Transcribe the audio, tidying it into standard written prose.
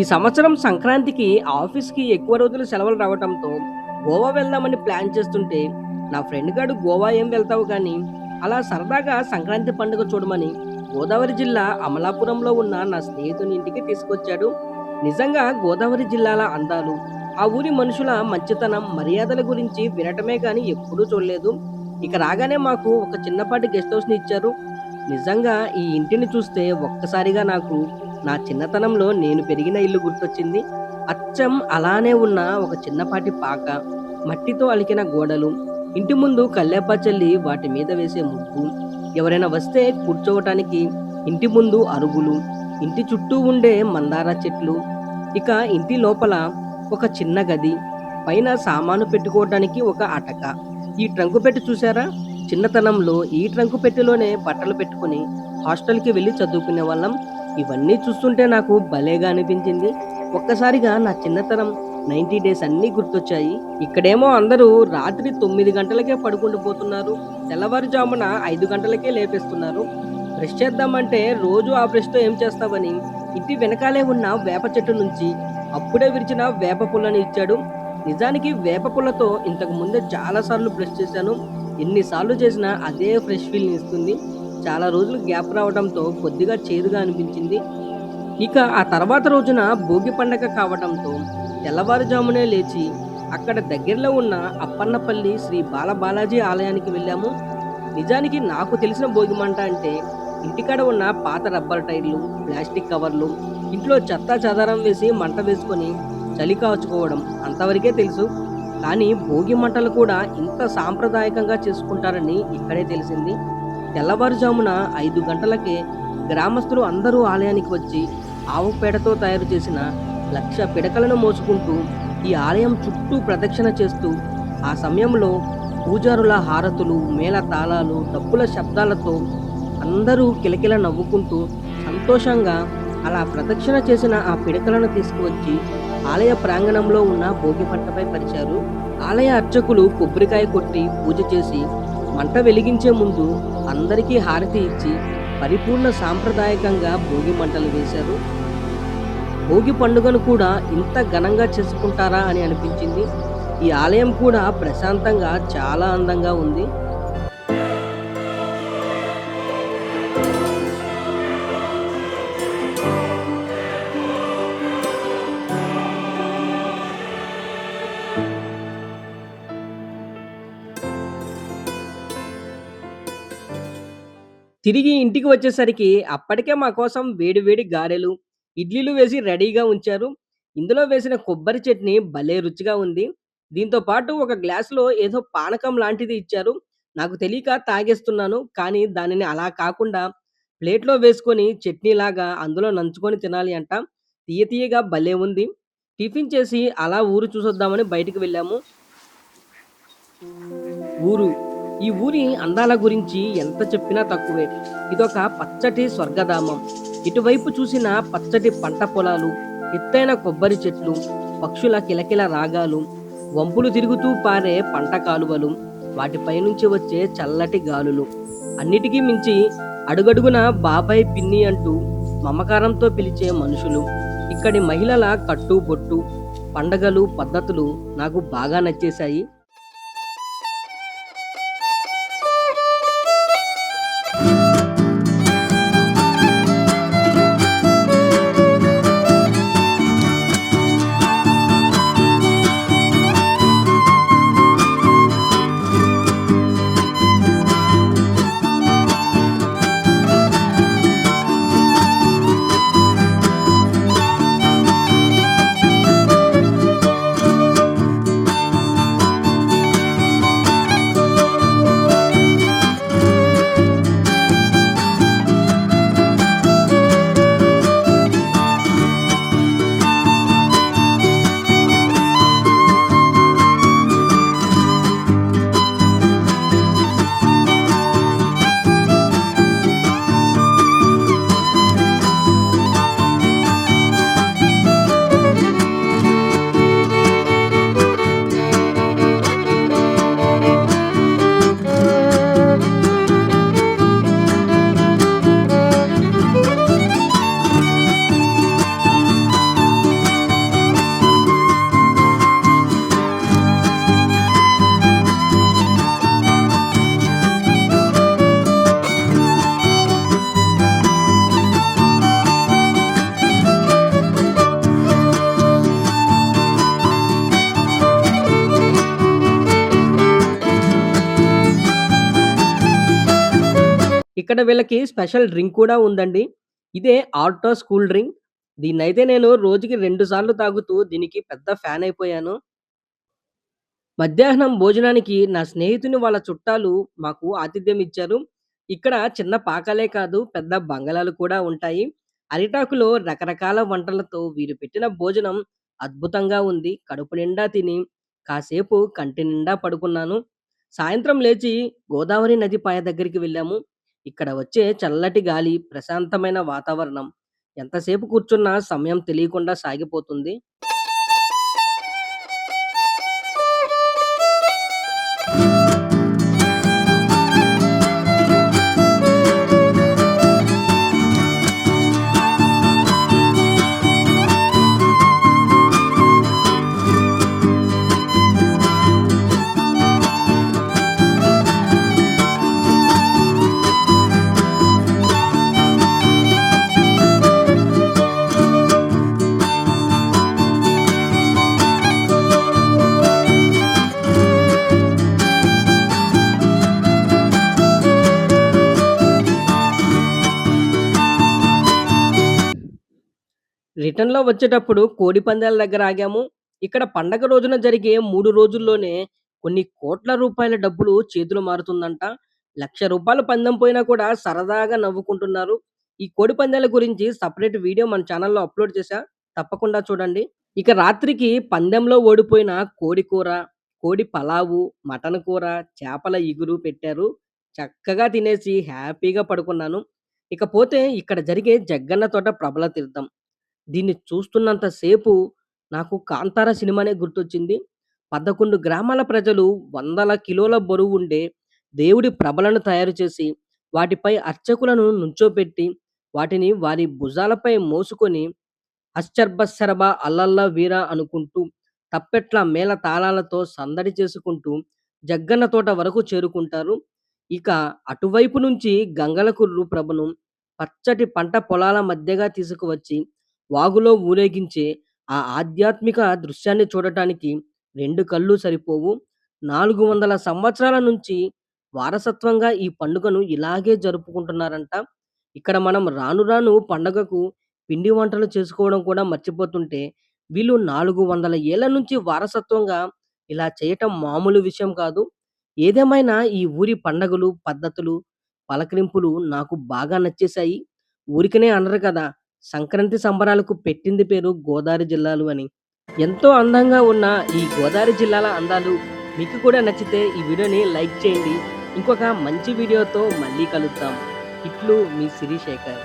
ఈ సంవత్సరం సంక్రాంతికి ఆఫీస్‌కి ఎక్కువ రోజులు సెలవులు రావటంతో గోవా వెళ్దామని ప్లాన్ చేస్తుంటే, నా ఫ్రెండ్ గాడు "గోవా ఏం వెళ్తావు గానీ, అలా సరదాగా సంక్రాంతి పండుగ చూడమని గోదావరి జిల్లా అమలాపురంలో ఉన్న నా స్నేహితుని ఇంటికి తీసుకొచ్చాడు. నిజంగా గోదావరి జిల్లాల అందాలు, ఆ ఊరి మనుషుల మంచితనం, మర్యాదల గురించి వినటమే గానీ ఎప్పుడూ చూడలేదు. ఇక రాగానే మాకు ఒక చిన్నపాటి గెస్ట్ హౌస్‌ని ఇచ్చారు. నిజంగా ఈ ఇంటిని చూస్తే ఒక్కసారిగా నాకు నా చిన్నతనంలో నేను పెరిగిన ఇల్లు గుర్తొచ్చింది. అచ్చం అలానే ఉన్న ఒక చిన్నపాటి పాక, మట్టితో అలికిన గోడలు, ఇంటి ముందు కల్లేపా చల్లి వాటి మీద వేసే ముగ్గు, ఎవరైనా వస్తే కూర్చోవటానికి ఇంటి ముందు అరుగులు, ఇంటి చుట్టూ ఉండే మందార చెట్లు, ఇక ఇంటి లోపల ఒక చిన్న గది, పైన సామాను పెట్టుకోవటానికి ఒక అటక. ఈ ట్రంకు పెట్టి చూసారా? చిన్నతనంలో ఈ ట్రంకు పెట్టెలోనే బట్టలు పెట్టుకొని హాస్టల్‌కి వెళ్లి చదువుకునేవాళ్ళం. ఇవన్నీ చూస్తుంటే నాకు భలేగా అనిపించింది. ఒక్కసారిగా నా చిన్నతనం 90 డేస్ అన్నీ గుర్తొచ్చాయి. ఇక్కడేమో అందరూ రాత్రి 9 గంటలకే పడుకుండిపోతున్నారు. తెల్లవారుజామున 5 గంటలకే లేపేస్తున్నారు. బ్రష్ చేద్దామంటే రోజు ఆ బ్రష్‌తో ఏం చేస్తావని ఇంటి వెనకాలే ఉన్న వేప చెట్టు నుంచి అప్పుడే విరిచిన వేప పుల్లని ఇచ్చాడు. నిజానికి వేప పుల్లతో ఇంతకు ముందే చాలా సార్లు బ్రష్ చేశాను. ఎన్ని సార్లు చేసినా అదే ఫ్రెష్ ఫీల్‌ని ఇస్తుంది. చాలా రోజులు గ్యాప్ రావడంతో కొద్దిగా చేదుగా అనిపించింది. ఇక ఆ తర్వాత రోజున భోగి పండగ కావడంతో తెల్లవారుజామునే లేచి అక్కడ దగ్గరలో ఉన్న అప్పన్నపల్లి శ్రీ బాలబాలాజీ ఆలయానికి వెళ్ళాము. నిజానికి నాకు తెలిసిన భోగి మంట అంటే ఇంటికాడ ఉన్న పాత రబ్బర్ టైర్లు, ప్లాస్టిక్ కవర్లు, ఇంట్లో చెత్తా చెదారం వేసి మంట వేసుకొని చలి కాచుకోవడం అంతవరకే తెలుసు. కానీ భోగి మంటలు కూడా ఇంత సాంప్రదాయకంగా చేసుకుంటారని ఇక్కడే తెలిసింది. తెల్లవారుజామున 5 గంటలకే గ్రామస్తులు అందరూ ఆలయానికి వచ్చి ఆవు పేడతో తయారు చేసిన 1,00,000 పిడకలను మోసుకుంటూ ఈ ఆలయం చుట్టూ ప్రదక్షిణ చేస్తూ, ఆ సమయంలో పూజారుల హారతులు, మేళ తాళాలు, డప్పుల శబ్దాలతో అందరూ కిలకిల నవ్వుకుంటూ సంతోషంగా అలా ప్రదక్షిణ చేసిన ఆ పిడకలను తీసుకువచ్చి ఆలయ ప్రాంగణంలో ఉన్న భోగి మంటపై పరిచారు. ఆలయ అర్చకులు కొబ్బరికాయ కొట్టి పూజ చేసి మంట వెలిగించే ముందు అందరికీ హారతి ఇచ్చి పరిపూర్ణ సాంప్రదాయకంగా భోగి మంటలు వేశారు. భోగి పండుగను కూడా ఇంత ఘనంగా చేసుకుంటారా అని అనిపించింది. ఈ ఆలయం కూడా ప్రశాంతంగా చాలా అందంగా ఉంది. తిరిగి ఇంటికి వచ్చేసరికి అప్పటికే మా కోసం వేడి వేడి గారెలు, ఇడ్లీలు వేసి రెడీగా ఉంచారు. ఇందులో వేసిన కొబ్బరి చట్నీ భలే రుచిగా ఉంది. దీంతో పాటు ఒక గ్లాస్‌లో ఏదో పానకం లాంటిది ఇచ్చారు. నాకు తెలియక తాగేస్తున్నాను. కానీ దానిని అలా కాకుండా ప్లేట్‌లో వేసుకొని చట్నీలాగా అందులో నంచుకొని తినాలి అంట. తియ్య తియ్యగా భలే ఉంది. టిఫిన్ చేసి అలా ఊరు చూసొద్దామని బయటికి వెళ్ళాము. ఊరు. ఈ ఊరి అందాల గురించి ఎంత చెప్పినా తక్కువే. ఇదొక పచ్చటి స్వర్గధామం. ఇటువైపు చూసినా పచ్చటి పంట పొలాలు, ఎత్తైన కొబ్బరి చెట్లు, పక్షుల కిలకిల రాగాలు, వంపులు తిరుగుతూ పారే పంట కాలువలు, వాటిపై నుంచి వచ్చే చల్లటి గాలులు. అన్నిటికీ మించి అడుగడుగున బాబాయ్, పిన్ని అంటూ మమకారంతో పిలిచే మనుషులు. ఇక్కడి మహిళల కట్టు, బొట్టు, పండగలు, పద్ధతులు నాకు బాగా నచ్చేశాయి. ఇక్కడ వీళ్ళకి స్పెషల్ డ్రింక్ కూడా ఉందండి. ఇదే ఆల్టోస్ కూల్ డ్రింక్. దీన్నైతే నేను రోజుకి 2 సార్లు తాగుతూ దీనికి పెద్ద ఫ్యాన్ అయిపోయాను. మధ్యాహ్నం భోజనానికి నా స్నేహితుని వాళ్ళ చుట్టాలు మాకు ఆతిథ్యం ఇచ్చారు. ఇక్కడ చిన్న పాకాలే కాదు, పెద్ద బంగళాలు కూడా ఉంటాయి. అరిటాకులో రకరకాల వంటలతో వీరు పెట్టిన భోజనం అద్భుతంగా ఉంది. కడుపు నిండా తిని కాసేపు కంటి నిండా పడుకున్నాను. సాయంత్రం లేచి గోదావరి నది పాయ దగ్గరికి వెళ్ళాము. ఇక్కడ వచ్చే చల్లటి గాలి, ప్రశాంతమైన వాతావరణం ఎంతసేపు కూర్చున్నా సమయం తెలియకుండా సాగిపోతుంది. రిటర్న్‌లో వచ్చేటప్పుడు కోడి పందాల దగ్గర ఆగాము. ఇక్కడ పండగ రోజున జరిగే 3 రోజుల్లోనే కొన్ని కోట్ల రూపాయల డబ్బులు చేతులు మారుతుందంట. రూ. 1,00,000 పందెం పోయినా కూడా సరదాగా నవ్వుకుంటున్నారు. ఈ కోడి పందాల గురించి సెపరేట్ వీడియో మన ఛానెల్‌లో అప్‌లోడ్ చేశా. తప్పకుండా చూడండి. ఇక రాత్రికి పందెంలో ఓడిపోయిన కోడి కూర, కోడి పలావు, మటన్ కూర, చేపల ఇగురు పెట్టారు. చక్కగా తినేసి హ్యాపీగా పడుకున్నాను. ఇకపోతే ఇక్కడ జరిగే జగ్గన్న తోట ప్రబల తీర్థం. దీన్ని చూస్తున్నంత సేపు నాకు 'కాంతార' సినిమానే గుర్తొచ్చింది. 11 గ్రామాల ప్రజలు వందల కిలోల బరువుండే దేవుడి ప్రభలను తయారు చేసి, వాటిపై అర్చకులను నుంచోపెట్టి, వాటిని వారి భుజాలపై మోసుకొని అశ్చర్బశ్చరబ అల్లల్ల వీర అనుకుంటూ, తప్పెట్ల మేళ తాళాలతో సందడి చేసుకుంటూ జగ్గన్న తోట వరకు చేరుకుంటారు. ఇక అటువైపు నుంచి గంగలకుర్రు ప్రభను పచ్చటి పంట పొలాల మధ్యగా తీసుకువచ్చి, వాగులో ఊరేగించే ఆ ఆధ్యాత్మిక దృశ్యాన్ని చూడటానికి 2 కళ్ళు సరిపోవు. 400 సంవత్సరాల నుంచి వారసత్వంగా ఈ పండుగను ఇలాగే జరుపుకుంటున్నారంట. ఇక్కడ మనం రాను రాను పండగకు పిండి వంటలు చేసుకోవడం కూడా మర్చిపోతుంటే, వీళ్ళు 400 ఏళ్ల నుంచి వారసత్వంగా ఇలా చేయటం మామూలు విషయం కాదు. ఏదేమైనా ఈ ఊరి పండగలు, పద్ధతులు, పలకరింపులు నాకు బాగా నచ్చేశాయి. ఊరికనే అనరు కదా! సంక్రాంతి సంబరాలకు పెట్టింది పేరు గోదావరి జిల్లాలు అని. ఎంతో అందంగా ఉన్న ఈ గోదావరి జిల్లాల అందాలు మీకు కూడా నచ్చితే ఈ వీడియోని లైక్ చేయండి. ఇంకొక మంచి వీడియోతో మళ్ళీ కలుద్దాం. ఇట్లు మీ సిరి శేఖర్.